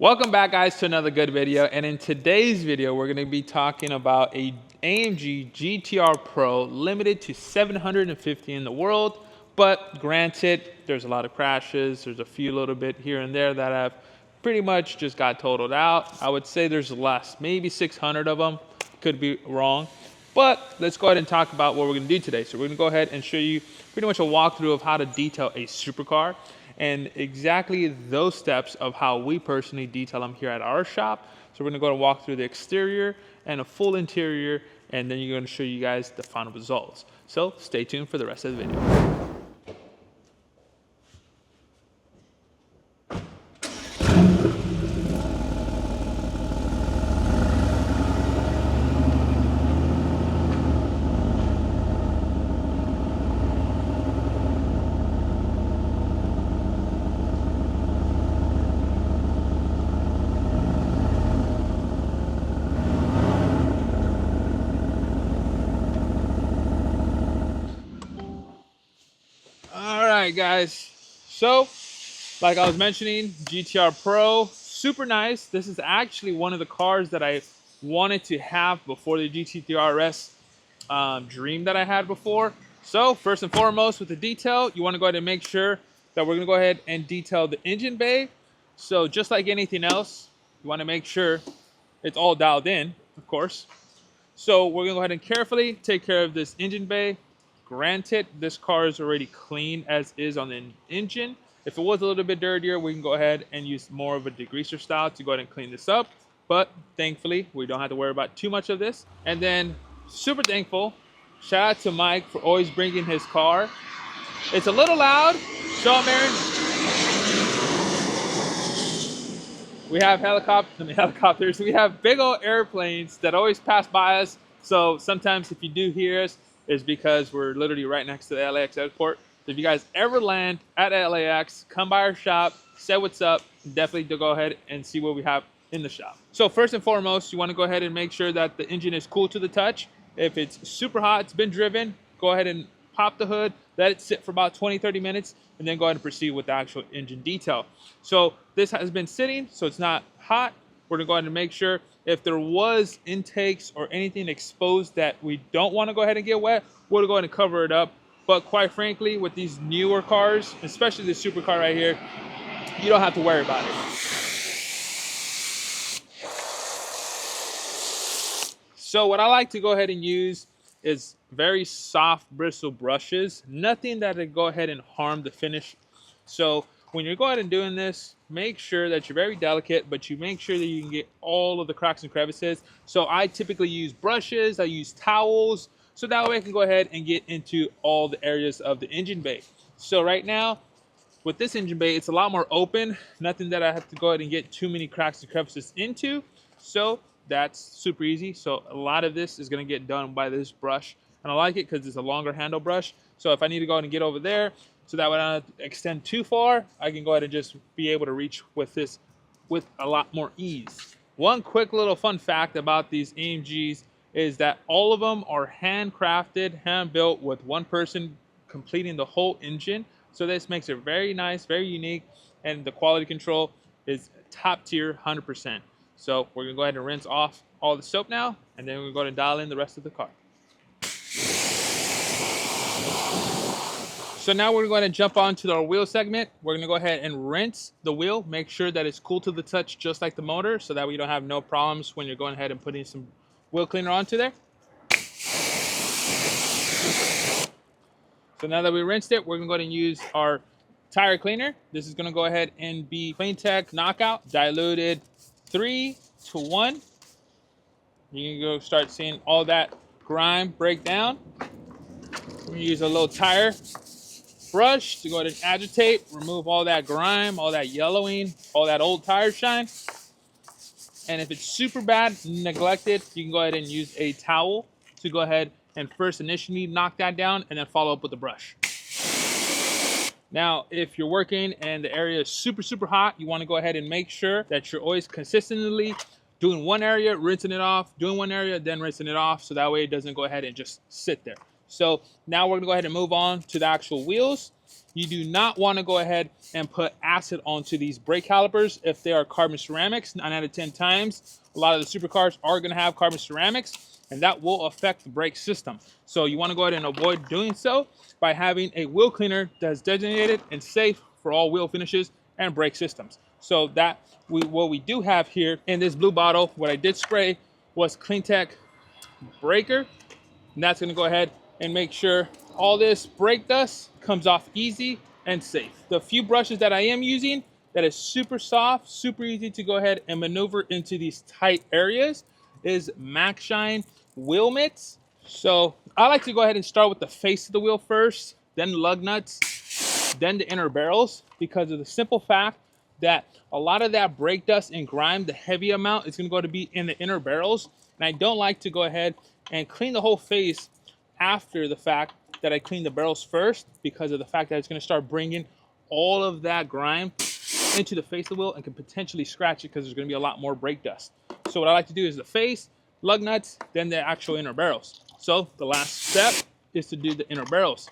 Welcome back, guys, to another good video. And in today's video, we're going to be talking about a AMG GTR Pro limited to 750 in the world. But granted, there's a lot of crashes. There's a few little bit here and there that have pretty much just got totaled out. I would say there's less, maybe 600 of them. Could be wrong. But let's go ahead and talk about what we're going to do today. So we're going to go ahead and show you pretty much a walkthrough of how to detail a supercar and exactly those steps of how we personally detail them here at our shop. So we're going to go and walk through the exterior and a full interior, and then you're going to show you guys the final results. So stay tuned for the rest of the video. Alright guys, so like I was mentioning, GTR Pro, super nice. This is actually one of the cars that I wanted to have before the GT3 RS dream that I had before. So first and foremost with the detail, you want to go ahead and make sure that we're going to go ahead and detail the engine bay. So just like anything else, you want to make sure it's all dialed in, of course. So we're going to go ahead and carefully take care of this engine bay. Granted, this car is already clean as is on the engine. If it was a little bit dirtier, we can go ahead and use more of a degreaser style to go ahead and clean this up. But thankfully, we don't have to worry about too much of this. And then super thankful, shout out to Mike for always bringing his car. It's a little loud. Show him, Aaron. We have helicopters. We have big old airplanes that always pass by us. So sometimes if you do hear us, is because we're literally right next to the LAX airport. So if you guys ever land at LAX, come by our shop, say what's up, definitely do go ahead and see what we have in the shop. So first and foremost, you want to go ahead and make sure that the engine is cool to the touch. If it's super hot, it's been driven, go ahead and pop the hood, let it sit for about 20-30 minutes, and then go ahead and proceed with the actual engine detail. So this has been sitting, so it's not hot. We're gonna go ahead and make sure if there was intakes or anything exposed that we don't want to go ahead and get wet, we'll go ahead and cover it up. But quite frankly, with these newer cars, especially the supercar right here, you don't have to worry about it. So what I like to go ahead and use is very soft bristle brushes, nothing that would go ahead and harm the finish. So when you're going and doing this, make sure that you're very delicate, but you make sure that you can get all of the cracks and crevices. So I typically use brushes, I use towels, so that way I can go ahead and get into all the areas of the engine bay. So right now, with this engine bay, it's a lot more open, nothing that I have to go ahead and get too many cracks and crevices into. So that's super easy. So a lot of this is gonna get done by this brush. And I like it because it's a longer handle brush. So if I need to go ahead and get over there, so that when I don't extend too far, I can go ahead and just be able to reach with this with a lot more ease. One quick little fun fact about these AMGs is that all of them are handcrafted, hand-built with one person completing the whole engine. So this makes it very nice, very unique, and the quality control is top tier, 100%. So we're gonna go ahead and rinse off all the soap now, and then we're going to dial in the rest of the car. So now we're going to jump onto our wheel segment. We're going to go ahead and rinse the wheel. Make sure that it's cool to the touch, just like the motor, so that we don't have no problems when you're going ahead and putting some wheel cleaner onto there. So now that we rinsed it, we're going to go ahead and use our tire cleaner. This is going to go ahead and be Cleantech Knockout, diluted 3-to-1. You can go start seeing all that grime break down. We're going to use a little tire brush to go ahead and agitate, remove all that grime, all that yellowing, all that old tire shine. And if it's super bad, neglected, you can go ahead and use a towel to go ahead and first initially knock that down and then follow up with the brush. Now, if you're working and the area is super hot, you want to go ahead and make sure that you're always consistently doing one area, rinsing it off, doing one area, then rinsing it off, so that way it doesn't go ahead and just sit there. So now we're gonna go ahead and move on to the actual wheels. You do not want to go ahead and put acid onto these brake calipers if they are carbon ceramics. 9 out of 10 times, a lot of the supercars are going to have carbon ceramics, and that will affect the brake system. So you want to go ahead and avoid doing so by having a wheel cleaner that's designated and safe for all wheel finishes and brake systems. So what we do have here in this blue bottle, what I did spray was CleanTech Breaker. And that's going to go ahead and make sure all this brake dust comes off easy and safe. The few brushes that I am using that is super soft, super easy to go ahead and maneuver into these tight areas is Max Shine wheel mitts. So I like to go ahead and start with the face of the wheel first, then lug nuts, then the inner barrels, because of the simple fact that a lot of that brake dust and grime, the heavy amount, is going to go to be in the inner barrels. And I don't like to go ahead and clean the whole face after the fact that I clean the barrels first, because of the fact that it's going to start bringing all of that grime into the face of the wheel and can potentially scratch it because there's going to be a lot more brake dust. So what I like to do is the face, lug nuts, then the actual inner barrels. So the last step is to do the inner barrels.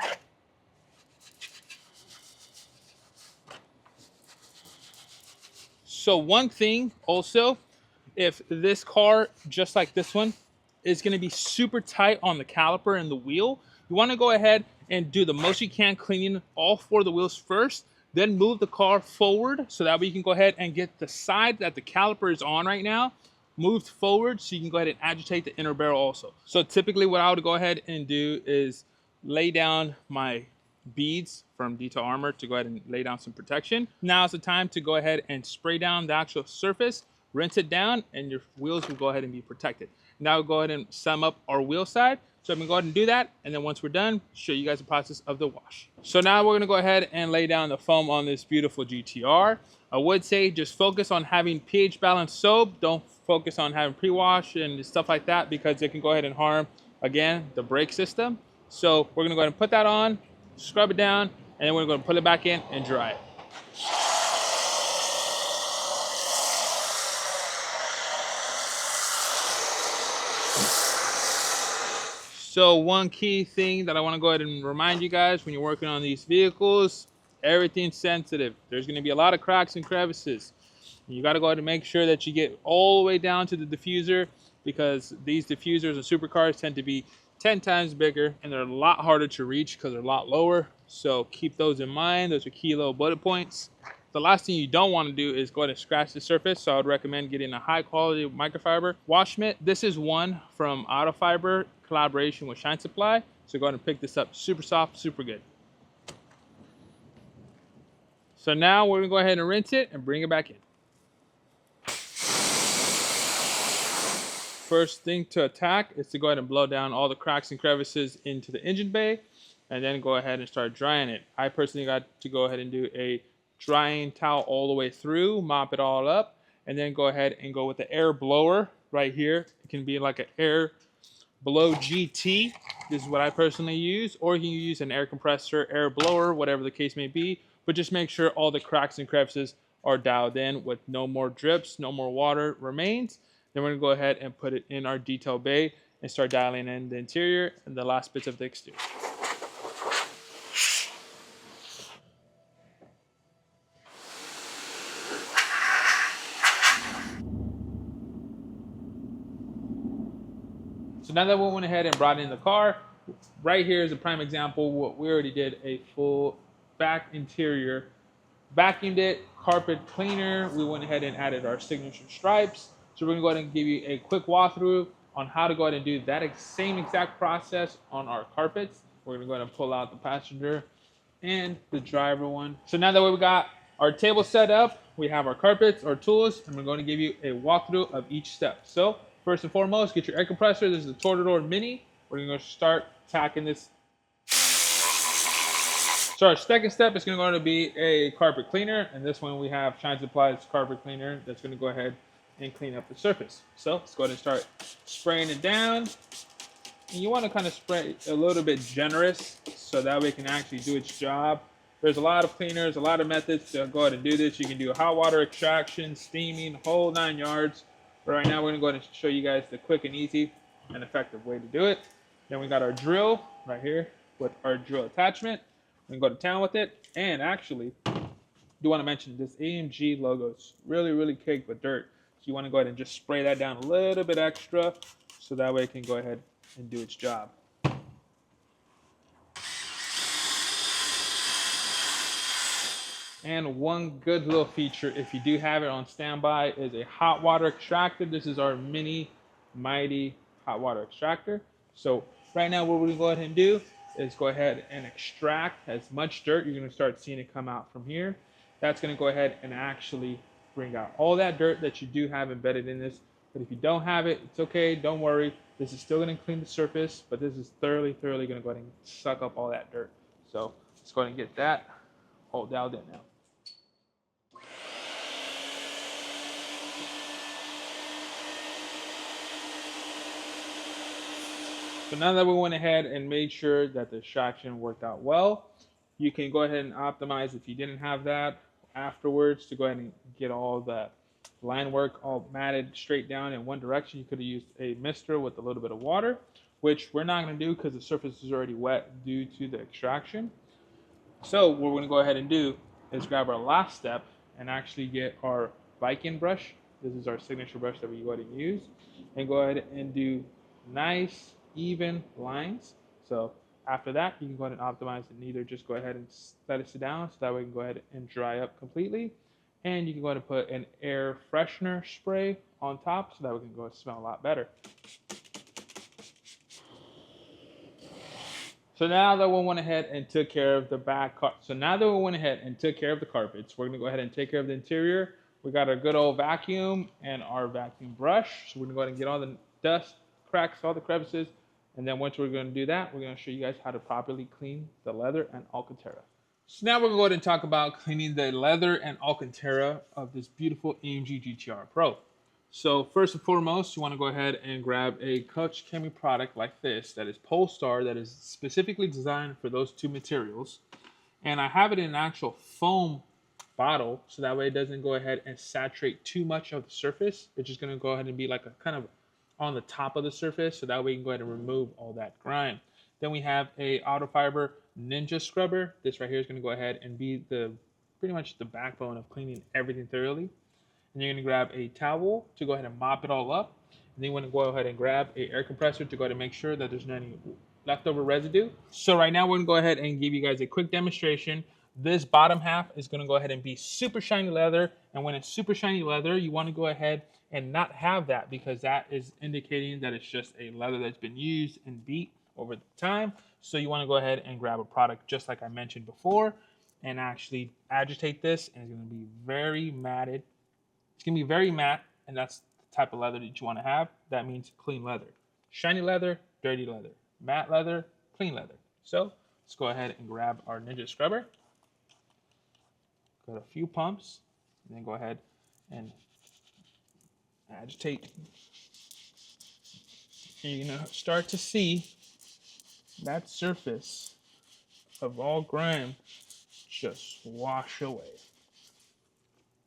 So one thing also, if this car, just like this one, is going to be super tight on the caliper and the wheel, you want to go ahead and do the most you can cleaning all 4 of the wheels first, then move the car forward so that way you can go ahead and get the side that the caliper is on right now moved forward so you can go ahead and agitate the inner barrel also. So typically what I would go ahead and do is lay down my beads from Detail Armor to go ahead and lay down some protection. Now is the time to go ahead and spray down the actual surface, rinse it down, and your wheels will go ahead and be protected. Now we'll go ahead and sum up our wheel side. So I'm gonna go ahead and do that, and then once we're done, show you guys the process of the wash. So now we're gonna go ahead and lay down the foam on this beautiful GTR. I would say just focus on having pH balanced soap. Don't focus on having pre-wash and stuff like that, because it can go ahead and harm, again, the brake system. So we're gonna go ahead and put that on, scrub it down, and then we're gonna put it back in and dry it. So one key thing that I want to go ahead and remind you guys when you're working on these vehicles, everything's sensitive. There's going to be a lot of cracks and crevices. You got to go ahead and make sure that you get all the way down to the diffuser, because these diffusers and supercars tend to be 10 times bigger and they're a lot harder to reach because they're a lot lower. So keep those in mind. Those are key little bullet points. The last thing you don't want to do is go ahead and scratch the surface. So I would recommend getting a high quality microfiber wash mitt. This is one from Autofiber, collaboration with Shine Supply. So go ahead and pick this up. Super soft, super good. So now we're gonna go ahead and rinse it and bring it back in. First thing to attack is to go ahead and blow down all the cracks and crevices into the engine bay, and then go ahead and start drying it. I personally got to go ahead and do a drying towel all the way through, mop it all up, and then go ahead and go with the air blower right here. It can be like an air blow GT. This is what I personally use, or you can use an air compressor, air blower, whatever the case may be, but just make sure all the cracks and crevices are dialed in with no more drips, no more water remains. Then we're gonna go ahead and put it in our detail bay and start dialing in the interior and the last bits of the exterior. So now that we went ahead and brought in the car, right here is a prime example. What we already did a full back interior, vacuumed it, carpet cleaner. We went ahead and added our signature stripes. So we're gonna go ahead and give you a quick walkthrough on how to go ahead and do that same exact process on our carpets. We're gonna go ahead and pull out the passenger and the driver one. So now that we got our table set up, we have our carpets, our tools, and we're going to give you a walkthrough of each step. So first and foremost, get your air compressor. This is the Tortador Mini. We're going to start tacking this. So our second step is going to be a carpet cleaner, and this one we have Shine Supply's carpet cleaner that's going to go ahead and clean up the surface. So let's go ahead and start spraying it down. And you want to kind of spray a little bit generous so that way it can actually do its job. There's a lot of cleaners, a lot of methods to go ahead and do this. You can do hot water extraction, steaming, whole 9 yards. But right now we're going to go ahead and show you guys the quick and easy and effective way to do it. Then we got our drill right here with our drill attachment. We can go to town with it. And actually, do want to mention this AMG logo is really, really caked with dirt. So you want to go ahead and just spray that down a little bit extra so that way it can go ahead and do its job. And one good little feature, if you do have it on standby, is a hot water extractor. This is our mini mighty hot water extractor. So right now what we're gonna go ahead and do is go ahead and extract as much dirt. You're gonna start seeing it come out from here. That's gonna go ahead and actually bring out all that dirt that you do have embedded in this. But if you don't have it, it's okay, don't worry. This is still gonna clean the surface, but this is thoroughly gonna go ahead and suck up all that dirt. So let's go ahead and get that all dialed in now. So now that we went ahead and made sure that the extraction worked out well, you can go ahead and optimize if you didn't have that afterwards to go ahead and get all the line work all matted straight down in one direction. You could have used a mister with a little bit of water, which we're not going to do because the surface is already wet due to the extraction. So what we're going to go ahead and do is grab our last step and actually get our Viking brush. This is our signature brush that we go ahead and use, and go ahead and do nice even lines. So after that, you can go ahead and optimize and either just go ahead and let it sit down so that way we can go ahead and dry up completely. And you can go ahead and put an air freshener spray on top so that we can go ahead and smell a lot better. So now that we went ahead and took care of the carpets, we're gonna go ahead and take care of the interior. We got our good old vacuum and our vacuum brush. So we're gonna go ahead and get all the dust, cracks, all the crevices. And then once we're gonna do that, we're gonna show you guys how to properly clean the leather and Alcantara. So now we're gonna go ahead and talk about cleaning the leather and Alcantara of this beautiful AMG GTR Pro. So first and foremost, you want to go ahead and grab a Coach Chemi product like this that is Polestar, that is specifically designed for those two materials. And I have it in an actual foam bottle so that way it doesn't go ahead and saturate too much of the surface. It's just going to go ahead and be like a kind of on the top of the surface so that way you can go ahead and remove all that grime. Then we have a auto fiber ninja scrubber. This right here is going to go ahead and be pretty much the backbone of cleaning everything thoroughly. And you're going to grab a towel to go ahead and mop it all up. And then you want to go ahead and grab an air compressor to go ahead and make sure that there's not any leftover residue. So right now we're going to go ahead and give you guys a quick demonstration. This bottom half is going to go ahead and be super shiny leather. And when it's super shiny leather, you want to go ahead and not have that because that is indicating that it's just a leather that's been used and beat over the time. So you want to go ahead and grab a product just like I mentioned before and actually agitate this, and it's going to be very matted. It's going to be very matte, and that's the type of leather that you want to have. That means clean leather. Shiny leather, dirty leather. Matte leather, clean leather. So let's go ahead and grab our Ninja Scrubber. Got a few pumps, and then go ahead and agitate. And you're going to start to see that surface of all grime just wash away.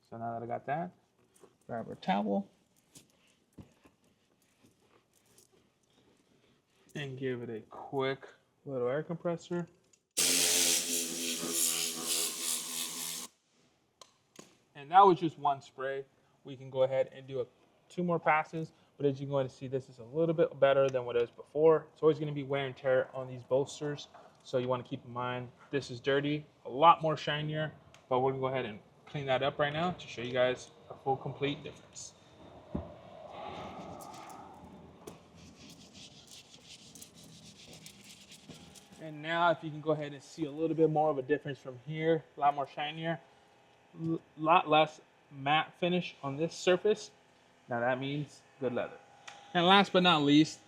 So now that I got that, grab our towel and give it a quick little air compressor. And that was just one spray. We can go ahead and do two more passes, but as you're going to see, this is a little bit better than what it was before. It's always going to be wear and tear on these bolsters, so you want to keep in mind this is dirty, a lot more shinier, but we're going to go ahead and clean that up right now to show you guys a full complete difference. And now if you can go ahead and see a little bit more of a difference from here, a lot more shinier, a lot less matte finish on this surface. Now that means good leather. And last but not least,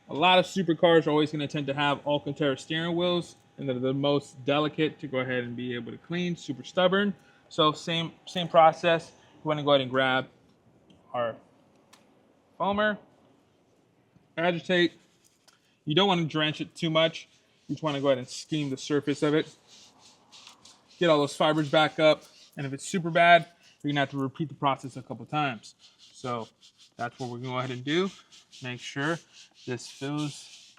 a lot of supercars are always going to tend to have Alcantara steering wheels, and they're the most delicate to go ahead and be able to clean, super stubborn. So same process. We want to go ahead and grab our foamer, agitate. You don't want to drench it too much. You just want to go ahead and skim the surface of it. Get all those fibers back up. And if it's super bad, you're going to have to repeat the process a couple times. So that's what we're going to go ahead and do. Make sure this fills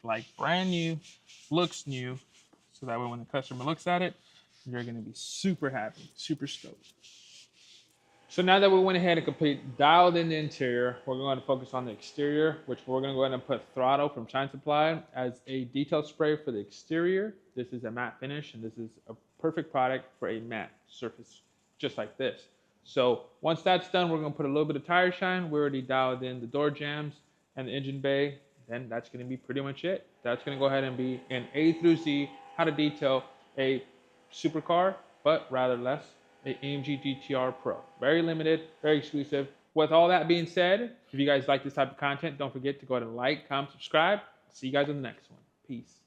like brand new, looks new, so that way when the customer looks at it, you're gonna be super happy, super stoked. So now that we went ahead and dialed in the interior, we're going to focus on the exterior, which we're going to go ahead and put Throttle from Shine Supply as a detail spray for the exterior. This is a matte finish, and this is a perfect product for a matte surface, just like this. So once that's done, we're going to put a little bit of tire shine. We already dialed in the door jambs and the engine bay. Then that's going to be pretty much it. That's going to go ahead and be an A through Z, how to detail a supercar, but rather less a AMG GTR Pro. Very limited, very exclusive. With all that being said, if you guys like this type of content, don't forget to go ahead and like, comment, subscribe. See you guys in the next one. Peace.